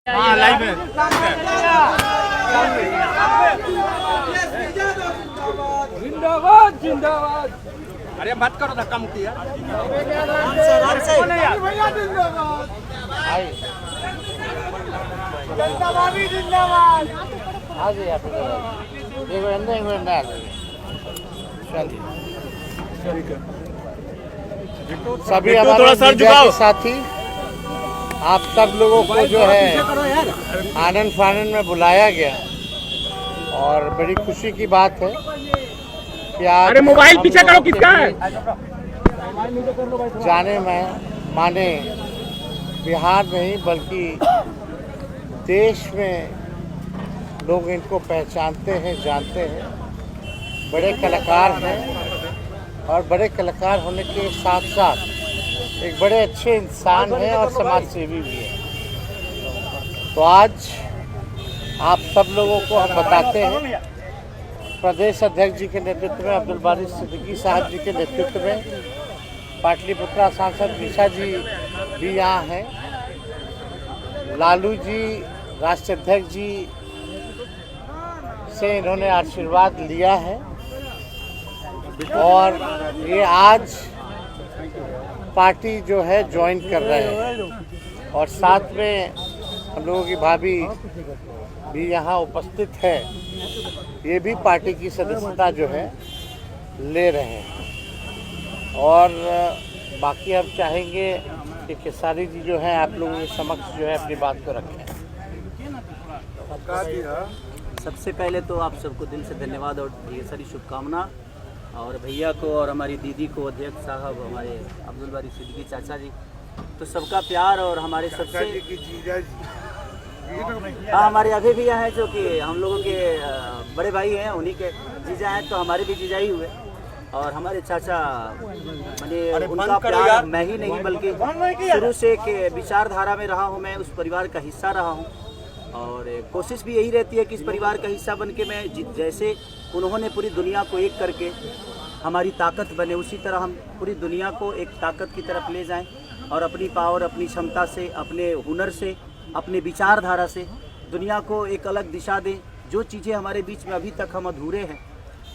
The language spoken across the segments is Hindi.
हाँ लाइव है। जिंदाबाद जिंदाबाद। अरे मत करो धक्का मुक्की यार। जिंदाबाद। सभी हमारे मीडिया के साथी, आप सब लोगों को जो है आनंद फानंद में बुलाया गया और बड़ी खुशी की बात है कि आज अरे मोबाइल पीछे करो, किसका है? जाने में माने बिहार नहीं बल्कि देश में लोग इनको पहचानते हैं, जानते हैं। बड़े कलाकार हैं और बड़े कलाकार होने के साथ साथ एक बड़े अच्छे इंसान हैं और समाज सेवी भी हैं। तो आज आप सब लोगों को हम बताते हैं, प्रदेश अध्यक्ष जी के नेतृत्व में, अब्दुल बारी सिद्दीकी साहब जी के नेतृत्व में पाटलिपुत्रा सांसद निशा जी भी यहाँ हैं, लालू जी राष्ट्रीय अध्यक्ष जी से इन्होंने आशीर्वाद लिया है और ये आज पार्टी जो है ज्वाइन कर रहे हैं और साथ में हम लोगों की भाभी भी यहाँ उपस्थित है, ये भी पार्टी की सदस्यता जो है ले रहे हैं। और बाकी हम चाहेंगे कि खेसारी जी जो है आप लोगों के समक्ष जो है अपनी बात को रखें। सबसे पहले तो आप सबको दिल से धन्यवाद और ढेर सारी शुभकामना, और भैया को और हमारी दीदी को, अध्यक्ष साहब, हमारे अब्दुल बारी सिद्दीकी चाचा जी, तो सबका प्यार और हमारे सबसे हमारे अभी भैया हैं जो कि हम लोगों के बड़े भाई हैं, उन्हीं के जीजा हैं, तो हमारे भी जीजा ही हुए। और हमारे चाचा मैंने उनका प्यार मैं ही नहीं बल्कि शुरू से एक विचारधारा में रहा हूँ, मैं उस परिवार का हिस्सा रहा हूँ और कोशिश भी यही रहती है कि इस परिवार का हिस्सा बन के मैं जैसे उन्होंने पूरी दुनिया को एक करके हमारी ताकत बने, उसी तरह हम पूरी दुनिया को एक ताकत की तरफ ले जाएं और अपनी पावर, अपनी क्षमता से, अपने हुनर से, अपने विचारधारा से दुनिया को एक अलग दिशा दें। जो चीज़ें हमारे बीच में अभी तक हम अधूरे हैं,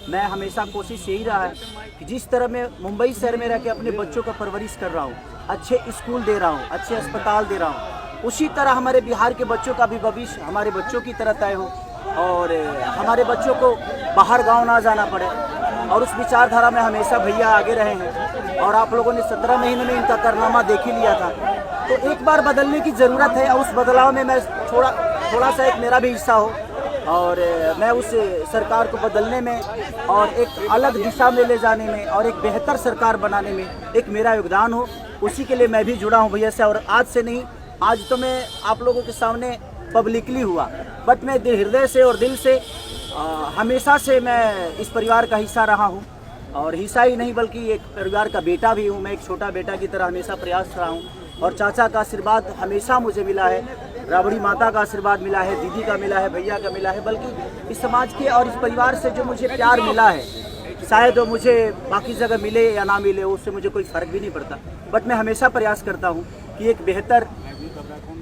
मैं हमेशा कोशिश यही रहा है कि जिस तरह मैं मुंबई शहर में रह के अपने बच्चों का परवरिश कर रहा हूँ, अच्छे स्कूल दे रहा हूँ, अच्छे अस्पताल दे रहा हूँ, उसी तरह हमारे बिहार के बच्चों का भी भविष्य हमारे बच्चों की तरह तय हो और हमारे बच्चों को बाहर गांव ना जाना पड़े। और उस विचारधारा में हमेशा भैया आगे रहे हैं और आप लोगों ने 17 महीने में इनका कारनामा देख ही लिया था। तो एक बार बदलने की ज़रूरत है और उस बदलाव में मैं थोड़ा सा एक मेरा भी हिस्सा हो और मैं उस सरकार को बदलने में और एक अलग दिशा में ले जाने में और एक बेहतर सरकार बनाने में एक मेरा योगदान हो, उसी के लिए मैं भी जुड़ा हूँ भैया से। और आज से नहीं, आज तो मैं आप लोगों के सामने पब्लिकली हुआ, बट मैं हृदय से और दिल से हमेशा से मैं इस परिवार का हिस्सा रहा हूँ और हिस्सा ही नहीं बल्कि एक परिवार का बेटा भी हूँ। मैं एक छोटा बेटा की तरह हमेशा प्रयास रहा हूँ और चाचा का आशीर्वाद हमेशा मुझे मिला है, राबड़ी माता का आशीर्वाद मिला है, दीदी का मिला है, भैया का मिला है, बल्कि इस समाज के और इस परिवार से जो मुझे प्यार मिला है, शायद वो मुझे बाकी जगह मिले या ना मिले, उससे मुझे कोई फ़र्क भी नहीं पड़ता। बट मैं हमेशा प्रयास करता हूँ कि एक बेहतर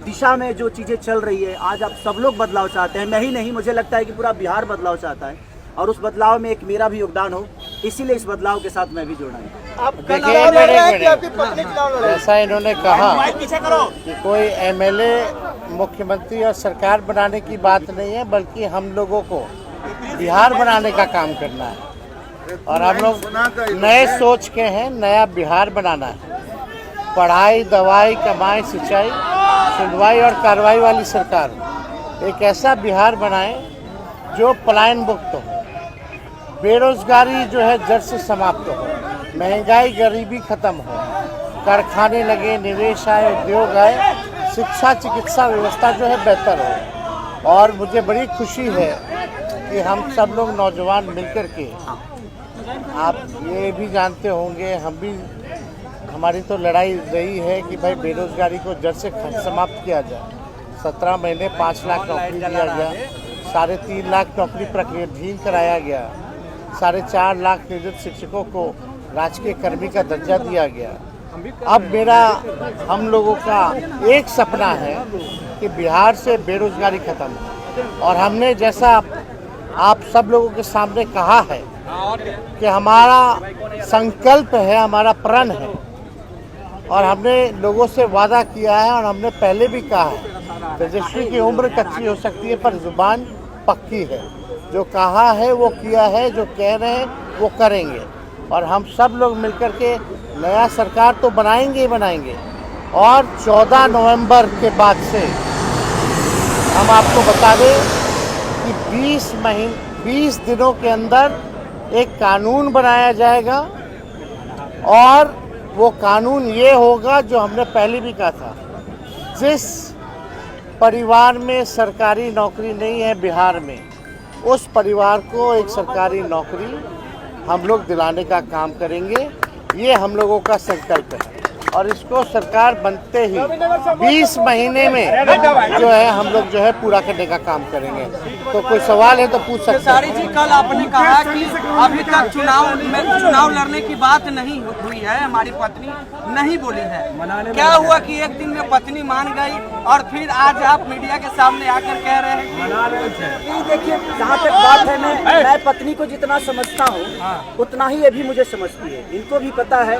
दिशा में जो चीज़ें चल रही है, आज आप सब लोग बदलाव चाहते हैं, मैं ही नहीं, मुझे लगता है कि पूरा बिहार बदलाव चाहता है और उस बदलाव में एक मेरा भी योगदान हो, इसीलिए इस बदलाव के साथ मैं भी जुड़ा हूँ। ऐसा इन्होंने कहा कि कोई एमएलए, मुख्यमंत्री और सरकार बनाने की बात नहीं है, बल्कि हम लोगों को बिहार बनाने का काम करना है और हम लोग नए सोच के हैं, नया बिहार बनाना है। पढ़ाई, दवाई, कमाई, सिंचाई, सुनवाई और कार्रवाई वाली सरकार, एक ऐसा बिहार बनाए जो पलायन मुक्त हो, बेरोजगारी जो है जड़ से समाप्त हो, महंगाई, गरीबी खत्म हो, कारखाने लगे, निवेश आए, उद्योग आए, शिक्षा, चिकित्सा व्यवस्था जो है बेहतर हो। और मुझे बड़ी खुशी है कि हम सब लोग नौजवान मिलकर के, आप ये भी जानते होंगे, हम भी, हमारी तो लड़ाई रही है कि भाई बेरोजगारी को जड़ से समाप्त किया जाए। 17 महीने 5 लाख नौकरी दिया गया, 3.5 लाख नौकरी प्रक्रियाधीन कराया गया, 4.5 लाख नियोजित शिक्षकों को राजकीय कर्मी का दर्जा दिया गया। अब मेरा, हम लोगों का एक सपना है कि बिहार से बेरोजगारी खत्म हो। और हमने जैसा आप सब लोगों के सामने कहा है कि हमारा संकल्प है, हमारा प्रण है, और हमने लोगों से वादा किया है और हमने पहले भी कहा है, तेजस्वी की उम्र कच्ची हो सकती है पर जुबान पक्की है। जो कहा है वो किया है, जो कह रहे हैं वो करेंगे। और हम सब लोग मिलकर के नया सरकार तो बनाएंगे ही बनाएंगे। और 14 नवंबर के बाद से हम आपको बता दें कि 20 दिनों के अंदर एक कानून बनाया जाएगा, और वो कानून ये होगा जो हमने पहले भी कहा था, जिस परिवार में सरकारी नौकरी नहीं है बिहार में, उस परिवार को एक सरकारी नौकरी हम लोग दिलाने का काम करेंगे। ये हम लोगों का संकल्प है, और इसको सरकार बनते ही 20 महीने में जो है हम लोग जो है पूरा करने का काम करेंगे। तो कोई सवाल है तो पूछ सकते हैं। खेसारी जी, कल आपने कहा कि अभी तक चुनाव लड़ने की बात नहीं हुई है, हमारी पत्नी नहीं बोली है। क्या हुआ कि एक दिन में पत्नी मान गई और फिर आज आप मीडिया के सामने आकर कह रहे हैं? देखिए, जहाँ तक बात है, मैं पत्नी को जितना समझता हूँ उतना ही ये भी मुझे समझती है। इनको भी पता है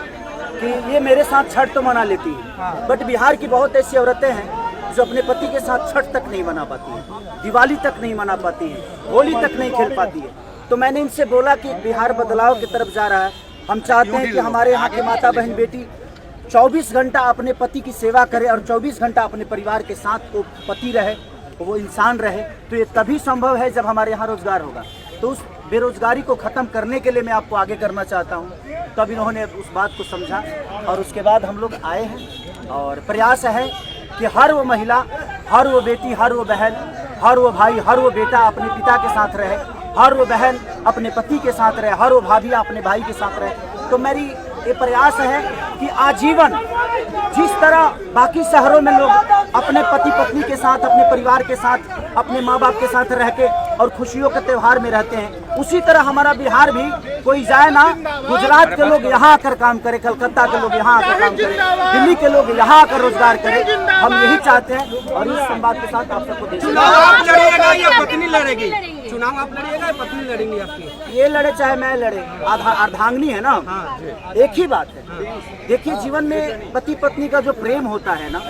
कि ये मेरे साथ छठ तो मना लेती है, बट बिहार की बहुत ऐसी औरतें हैं जो अपने पति के साथ छठ तक नहीं मना पाती है, दिवाली तक नहीं मना पाती है, होली तक नहीं खेल पाती है। तो मैंने इनसे बोला कि बिहार बदलाव की तरफ जा रहा है। हम चाहते हैं कि हमारे यहाँ की माता बहन बेटी 24 घंटा अपने पति की सेवा करे और 24 घंटा अपने परिवार के साथ वो पति रहे, वो इंसान रहे। तो ये तभी संभव है जब हमारे यहाँ रोजगार होगा। तो उस बेरोजगारी को ख़त्म करने के लिए मैं आपको आगे करना चाहता हूँ। तब इन्होंने उस बात को समझा और उसके बाद हम लोग आए हैं, और प्रयास है कि हर वो महिला, हर वो बेटी, हर वो बहन, हर वो भाई, हर वो बेटा अपने पिता के साथ रहे, हर वो बहन अपने पति के साथ रहे, हर वो भाभी अपने भाई के साथ रहे। तो मेरी ये प्रयास है कि आजीवन जिस तरह बाकी शहरों में लोग अपने पति पत्नी के साथ, अपने परिवार के साथ, अपने माँ बाप के साथ रह के और खुशियों के त्यौहार में रहते हैं, उसी तरह हमारा बिहार भी कोई जाए ना, गुजरात के लोग यहाँ आकर काम करे, कलकत्ता के लोग यहाँ आकर काम करे, दिल्ली के लोग यहाँ आकर रोजगार करे। हम यही चाहते हैं और इस संवाद के साथ आप सबको चुनाव आप लड़िएगा या पत्नी लड़ेगी? चुनाव आप लड़िएगा या पत्नी लड़ेंगी आपकी? ये लड़े चाहे मैं लड़े, अर्धांगिनी है ना, एक ही बात है। देखिए, जीवन में पति पत्नी का जो प्रेम होता है ना,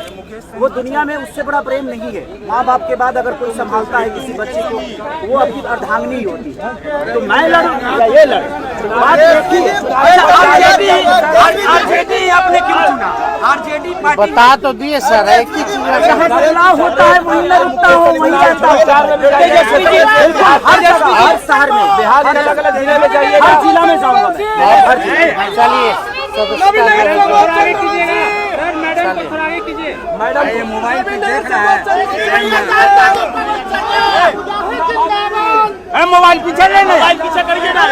वो दुनिया में उससे बड़ा प्रेम नहीं है। माँ बाप के बाद अगर कोई संभालता है किसी बच्चे को, वो अपनी अर्धांगिनी ही होती है। तो मैं लड़ूं या ये लड़े, बात एक ही है। आरजेडी आपने क्यों चुना? आरजेडी पार्टी बता तो दिए सर, एक ही चीज बदलाव होता है, वहीं मैं रुकता हूँ, वहीं जाता हूँ। हर शहर में, बिहार के अलग-अलग जिले में जाइए, हर जिला में जाऊँगा मैं। चलिए मैडम, ये मोबाइल पे देख रहा है, मोबाइल पीछे लेना, मोबाइल पीछे करिए ना।